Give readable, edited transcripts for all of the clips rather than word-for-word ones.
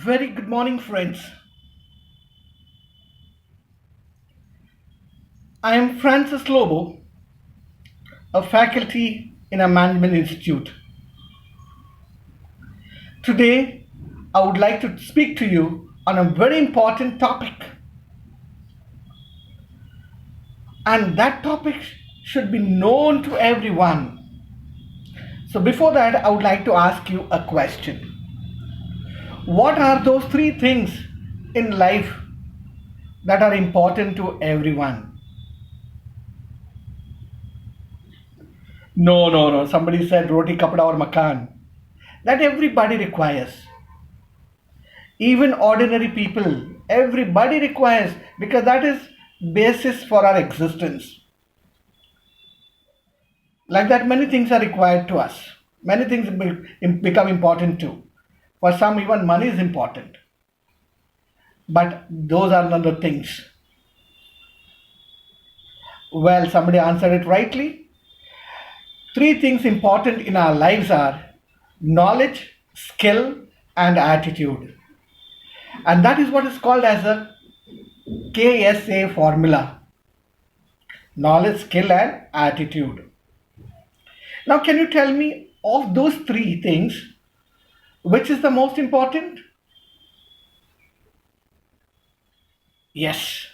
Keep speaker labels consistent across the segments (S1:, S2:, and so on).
S1: Very good morning, friends. I am Francis Lobo, a faculty in a management institute. Today, I would like to speak to you on a very important topic, and that topic should be known to everyone. So, before that, I would like to ask you a question. What are those three things in life that are important to everyone? No, no, no. Somebody said roti, kapda, or makan. That everybody requires. Even ordinary people, everybody requires, because that is basis for our existence. Like that, many things are required to us. Many things become important too. For some, even money is important. But those are not the things. Well, somebody answered it rightly. Three things important in our lives are knowledge, skill, and attitude. And that is what is called as a KSA formula: knowledge, skill, and attitude. Now, can you tell me of those three things, which is the most important? Yes,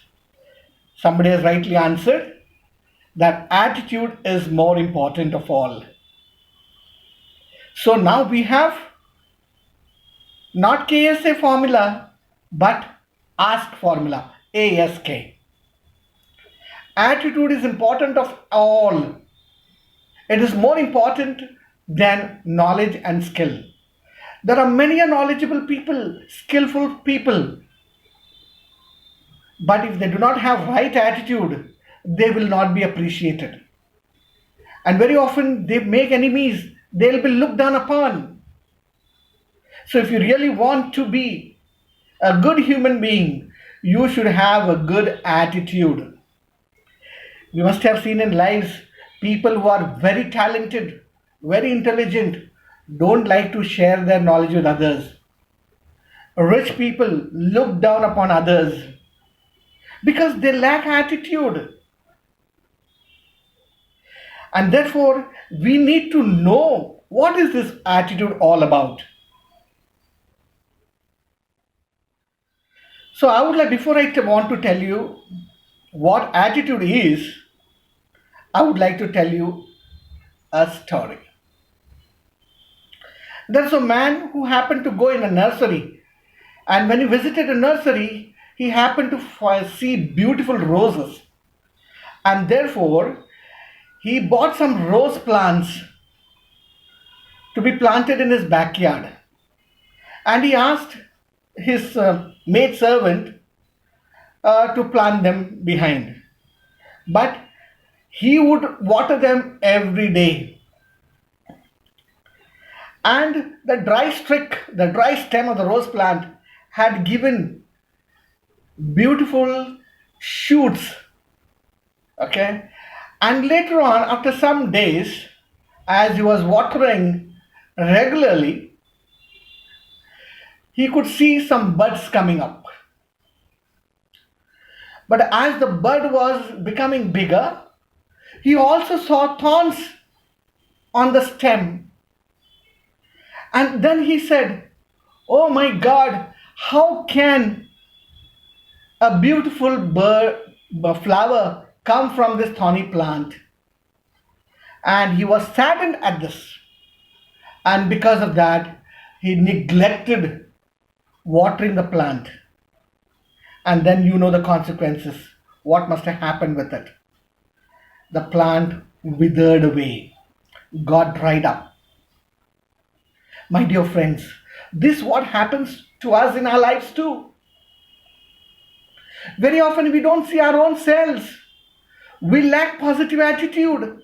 S1: somebody has rightly answered that attitude is more important of all. So now we have not KSA formula, but ASK formula, ASK. Attitude is important of all. It is more important than knowledge and skill. There are many knowledgeable people, skillful people, but if they do not have right attitude, they will not be appreciated. And very often they make enemies, they'll be looked down upon. So if you really want to be a good human being, you should have a good attitude. We must have seen in lives people who are very talented, very intelligent, don't like to share their knowledge with others. Rich people look down upon others because they lack attitude. And therefore, we need to know what is this attitude all about. So I would like, before I want to tell you what attitude is, I would like to tell you a story. There's a man who happened to go in a nursery, and when he visited a nursery, he happened to see beautiful roses, and therefore he bought some rose plants to be planted in his backyard. And he asked his maid servant to plant them behind. But he would water them every day. And the dry stem of the rose plant had given beautiful shoots. Okay. And later on, after some days, as he was watering regularly, he could see some buds coming up. But as the bud was becoming bigger, he also saw thorns on the stem. And then he said, "Oh my God, how can a beautiful flower come from this thorny plant?" And he was saddened at this. And because of that, he neglected watering the plant. And then you know the consequences. What must have happened with it? The plant withered away, got dried up. My dear friends, this is what happens to us in our lives too. Very often we don't see our own selves. We lack positive attitude.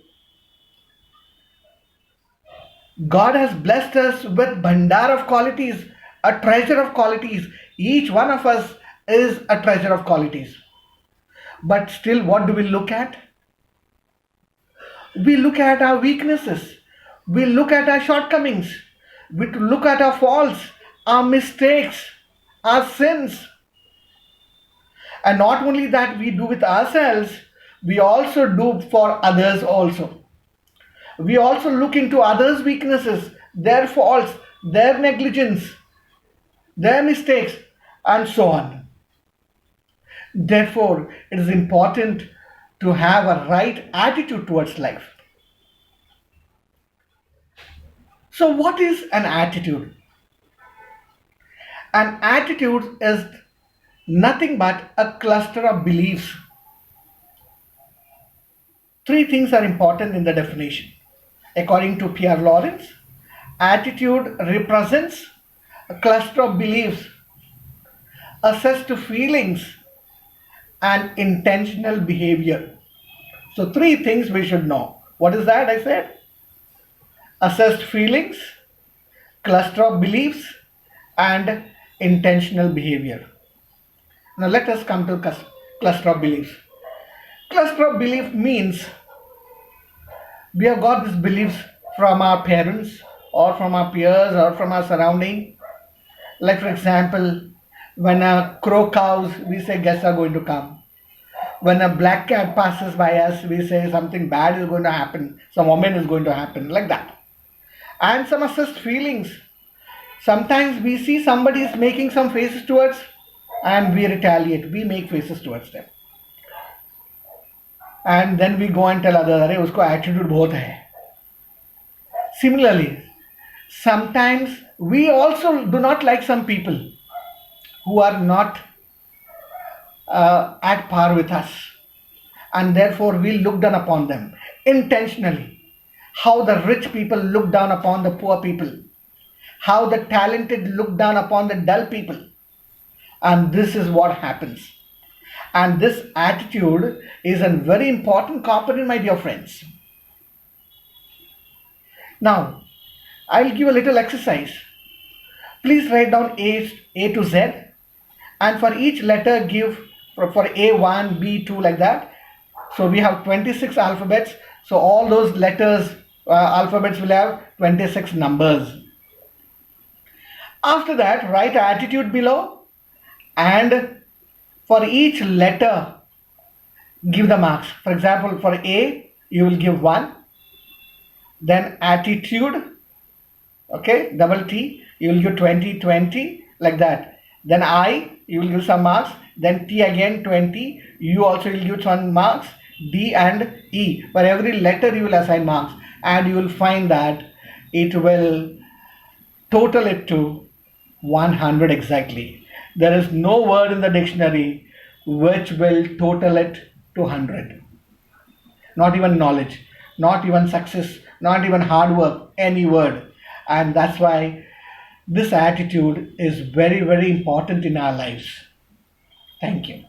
S1: God has blessed us with bhandar of qualities, a treasure of qualities. Each one of us is a treasure of qualities. But still, what do we look at? We look at our weaknesses. We look at our shortcomings. We look at our faults, our mistakes. our sins. And not only that we do with ourselves, we also do for others also. We also look into others' weaknesses, their faults, their negligence, their mistakes, and so on. Therefore, it is important to have a right attitude towards life. So, what is an attitude? An attitude is nothing but a cluster of beliefs. Three things are important in the definition. According to Pierre Lawrence, attitude represents a cluster of beliefs, assessed feelings, and intentional behavior. So, three things we should know. What is that? I said assessed feelings, cluster of beliefs, and intentional behavior. Now, let us come to cluster of beliefs. Cluster of belief means we have got these beliefs from our parents or from our peers or from our surrounding. Like, for example, when a crow cows, we say guests are going to come. When a black cat passes by us, we say something bad is going to happen, some woman is going to happen, like that. And some assessed feelings. Sometimes we see somebody is making some faces towards and we retaliate, we make faces towards them. And then we go and tell others, अरे उसको attitude बहुत है. Similarly, sometimes we also do not like some people who are not at par with us, and therefore we look down upon them intentionally. How the rich people look down upon the poor people, how the talented look down upon the dull people, and this is what happens. And this attitude is a very important component, my dear friends. Now, I'll give a little exercise. Please write down A to Z, and for each letter give for A1, B2, like that. So we have 26 alphabets. So all those letters, alphabets will have 26 numbers. After that, write attitude below, and for each letter, give the marks. For example, for A, you will give 1. Then attitude, okay, double T, you will give 20, 20, like that. Then I, you will give some marks. Then T again, 20. You also will give some marks. D and E. For every letter, you will assign marks. And you will find that it will total it to 100 exactly. There is no word in the dictionary which will total it to 100. Not even knowledge, not even success, not even hard work, any word. And that's why this attitude is very, very important in our lives. Thank you.